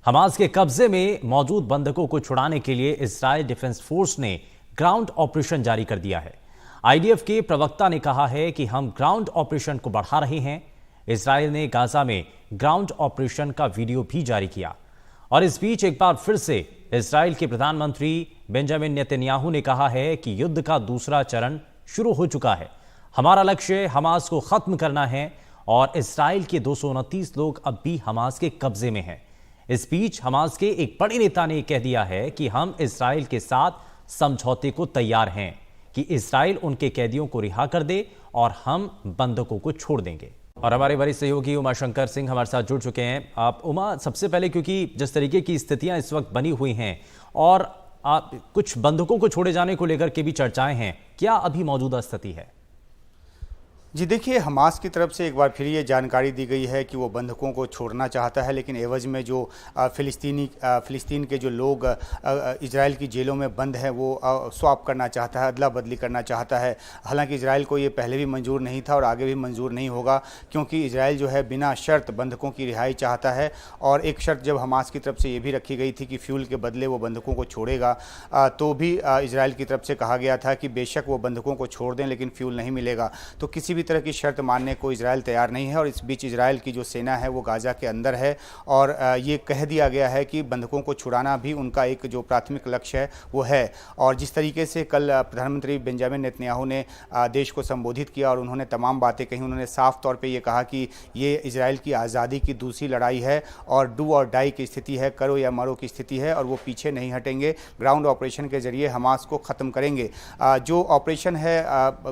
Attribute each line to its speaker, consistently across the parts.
Speaker 1: Hamas के कब्जे में मौजूद बंधकों को छुड़ाने के लिए इजरायल डिफेंस फोर्स ने ग्राउंड ऑपरेशन जारी कर दिया है। आईडीएफ के प्रवक्ता ने कहा है कि हम ग्राउंड ऑपरेशन को बढ़ा रहे हैं। इजरायल ने गाजा में ग्राउंड ऑपरेशन का वीडियो भी जारी किया। और इस बीच एक बार फिर से इजरायल के प्रधानमंत्री बेंजामिन नेतन्याहू ने कहा है कि युद्ध का दूसरा चरण शुरू हो चुका है। हमारा लक्ष्य हमास को खत्म करना है और इजरायल के 229 लोग अब भी हमास के कब्जे में हैं। इस बीच हमास के एक बड़े नेता ने कह दिया है कि हम इजरायल के साथ समझौते को तैयार हैं कि इजरायल उनके कैदियों को रिहा कर दे और हम बंधकों को छोड़ देंगे। और हमारे वरिष्ठ सहयोगी उमाशंकर सिंह हमारे साथ जुड़ चुके हैं। आप उमा, सबसे पहले क्योंकि जिस तरीके की स्थितियां इस वक्त बनी हुई हैं और कुछ बंधकों को छोड़े जाने को लेकर के भी चर्चाएं हैं, क्या अभी मौजूदा स्थिति है?
Speaker 2: जी देखिए, हमास की तरफ से एक बार फिर ये जानकारी दी गई है कि वो बंधकों को छोड़ना चाहता है, लेकिन एवज में जो फ़िलिस्तीन के जो लोग इजराइल की जेलों में बंद हैं वो स्वैप करना चाहता है, अदला बदली करना चाहता है। हालांकि इजराइल को ये पहले भी मंजूर नहीं था और आगे भी मंजूर नहीं होगा, क्योंकि इजराइल जो है बिना शर्त बंधकों की रिहाई चाहता है। और एक शर्त जब हमास की तरफ से ये भी रखी गई थी कि फ्यूल के बदले वो बंधकों को छोड़ेगा, तो भी इजराइल की तरफ से कहा गया था कि बेशक वो बंधकों को छोड़ दें लेकिन फ्यूल नहीं मिलेगा। तो किसी भी तरह की शर्त मानने को इजराइल तैयार नहीं है। और इस बीच इजराइल की जो सेना है वो गाजा के अंदर है और ये कह दिया गया है कि बंधकों को छुड़ाना भी उनका एक जो प्राथमिक लक्ष्य है वो है। और जिस तरीके से कल प्रधानमंत्री बेंजामिन नेतन्याहू ने देश को संबोधित किया और उन्होंने तमाम बातें कही, उन्होंने साफ तौर पर ये कहा कि ये इजराइल की आज़ादी की दूसरी लड़ाई है और डू और डाई की स्थिति है, करो या मरो की स्थिति है और वो पीछे नहीं हटेंगे। ग्राउंड ऑपरेशन के जरिए हमास को ख़त्म करेंगे। जो ऑपरेशन है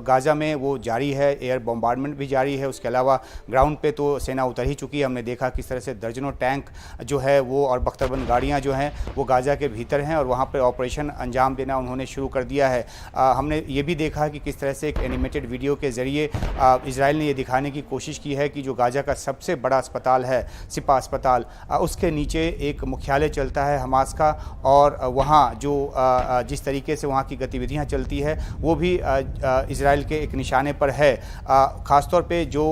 Speaker 2: गाजा में वो जारी है, एयर बॉम्बार्डमेंट भी जारी है। उसके अलावा ग्राउंड पे तो सेना उतर ही चुकी है। हमने देखा किस तरह से दर्जनों टैंक जो है वो और बख्तरबंद गाड़ियां जो हैं वो गाजा के भीतर हैं और वहां पर ऑपरेशन अंजाम देना उन्होंने शुरू कर दिया है। हमने ये भी देखा कि किस तरह से एक एनिमेटेड वीडियो के ज़रिए इजराइल ने ये दिखाने की कोशिश की है कि जो गाजा का सबसे बड़ा अस्पताल है, सिपा अस्पताल, उसके नीचे एक मुख्यालय चलता है हमास का और वहाँ जो जिस तरीके से वहाँ की गतिविधियाँ चलती है वो भी इजराइल के एक निशाने पर है। ख़ासतौर पे जो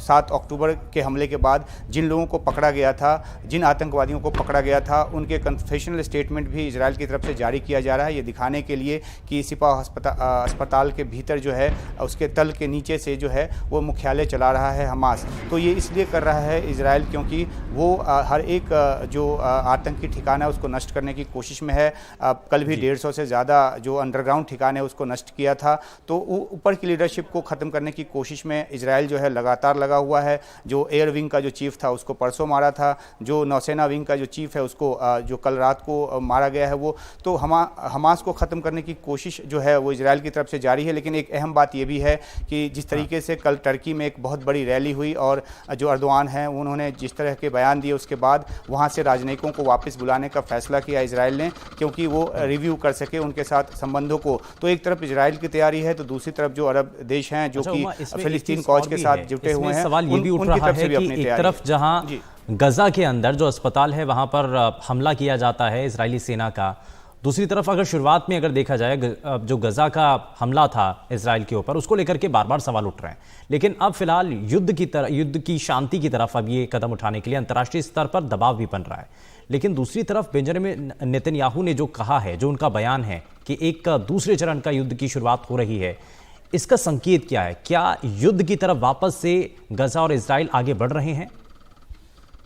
Speaker 2: 7 अक्टूबर के हमले के बाद जिन लोगों को पकड़ा गया था, जिन आतंकवादियों को पकड़ा गया था, उनके कन्फेशनल स्टेटमेंट भी इजराइल की तरफ से जारी किया जा रहा है, ये दिखाने के लिए कि सिपा अस्पताल के भीतर जो है उसके तल के नीचे से जो है वो मुख्यालय चला रहा है हमास। तो ये इसलिए कर रहा है इजराइल क्योंकि वो हर एक जो आतंकी ठिकाना है उसको नष्ट करने की कोशिश में है। कल भी 150 से ज़्यादा जो अंडरग्राउंड ठिकाने है उसको नष्ट किया था। तो ऊपर की लीडरशिप को ख़त्म करने की कोशिश में इजराइल जो है लगातार लगा हुआ है। जो एयर विंग का जो चीफ था उसको परसों मारा था, जो नौसेना विंग का जो चीफ है उसको जो कल रात को मारा गया है वो। तो हमास को ख़त्म करने की कोशिश जो है वो इजराइल की तरफ से जारी है। लेकिन एक अहम बात ये भी है कि जिस तरीके से कल टर्की में एक बहुत बड़ी रैली हुई और जो अर्दवान हैं उन्होंने जिस तरह के बयान दिए, उसके बाद वहाँ से राजनयिकों को वापस बुलाने का फैसला किया इजराइल ने, क्योंकि वो रिव्यू कर सके उनके साथ संबंधों को। तो एक तरफ इजराइल की तैयारी है तो दूसरी तरफ जो अरब देश हैं जो कि फिलिस्तीन कॉज के साथ जुटे हुए हैं,
Speaker 1: सवाल ये भी उठ रहा है कि एक तरफ जहां गजा के अंदर जो अस्पताल है वहां पर हमला किया जाता है इजरायली सेना का, दूसरी तरफ अगर शुरुआत में अगर देखा जाए जो गजा का हमला था इजराइल के ऊपर, उसको लेकर के बार बार सवाल उठ रहे हैं। लेकिन अब फिलहाल युद्ध की शांति की तरफ अब ये कदम उठाने के लिए अंतर्राष्ट्रीय स्तर पर दबाव भी बन रहा है। लेकिन दूसरी तरफ बेंजामिन नेतन्याहू ने जो कहा है, जो उनका बयान है कि एक दूसरे चरण का युद्ध की शुरुआत हो रही है, इसका संकेत क्या है? क्या युद्ध की तरफ वापस से गजा और इजराइल आगे बढ़ रहे हैं?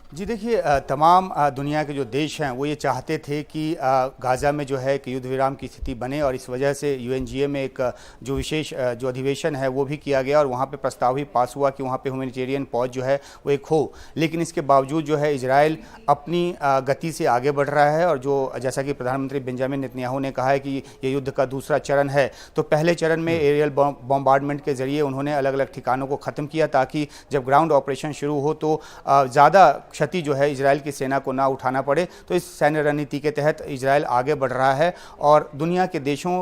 Speaker 2: जी देखिए, तमाम दुनिया के जो देश हैं वो ये चाहते थे कि गाज़ा में जो है कि युद्ध विराम की स्थिति बने और इस वजह से यूएनजीए में एक जो विशेष जो अधिवेशन है वो भी किया गया और वहाँ पे प्रस्ताव भी पास हुआ कि वहाँ पे ह्यूमैनिटेरियन पॉज जो है वो एक हो। लेकिन इसके बावजूद जो है इजराइल अपनी गति से आगे बढ़ रहा है और जो जैसा कि प्रधानमंत्री बेंजामिन नेतन्याहू ने कहा है कि ये युद्ध का दूसरा चरण है। तो पहले चरण में एरियल बॉम्बार्डमेंट के जरिए उन्होंने अलग अलग ठिकानों को ख़त्म किया ताकि जब ग्राउंड ऑपरेशन शुरू हो तो ज़्यादा क्षति जो है इजराइल की सेना को ना उठाना पड़े। तो इस सैन्य रणनीति के तहत इजराइल आगे बढ़ रहा है और दुनिया के देशों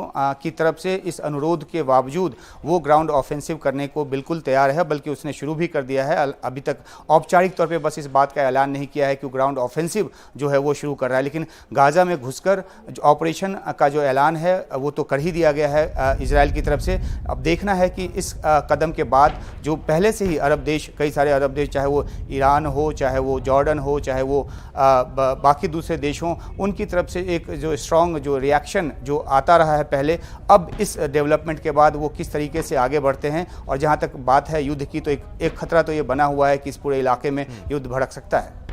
Speaker 2: की तरफ से इस अनुरोध के बावजूद वो ग्राउंड ऑफेंसिव करने को बिल्कुल तैयार है, बल्कि उसने शुरू भी कर दिया है। अभी तक औपचारिक तौर पे बस इस बात का ऐलान नहीं किया है कि ग्राउंड ऑफेंसिव जो है वो शुरू कर रहा है, लेकिन गाज़ा में घुसकर जो ऑपरेशन का जो ऐलान है वो तो कर ही दिया गया है इजराइल की तरफ से। अब देखना है कि इस कदम के बाद जो पहले से ही अरब देश, कई सारे अरब देश, चाहे वो ईरान हो, चाहे वो जॉर्डन हो, चाहे वो बाकी दूसरे देश हों, उनकी तरफ से एक जो स्ट्रॉन्ग जो रिएक्शन जो आता रहा है पहले, अब इस डेवलपमेंट के बाद वो किस तरीके से आगे बढ़ते हैं। और जहाँ तक बात है युद्ध की, तो एक खतरा तो ये बना हुआ है कि इस पूरे इलाके में युद्ध भड़क सकता है।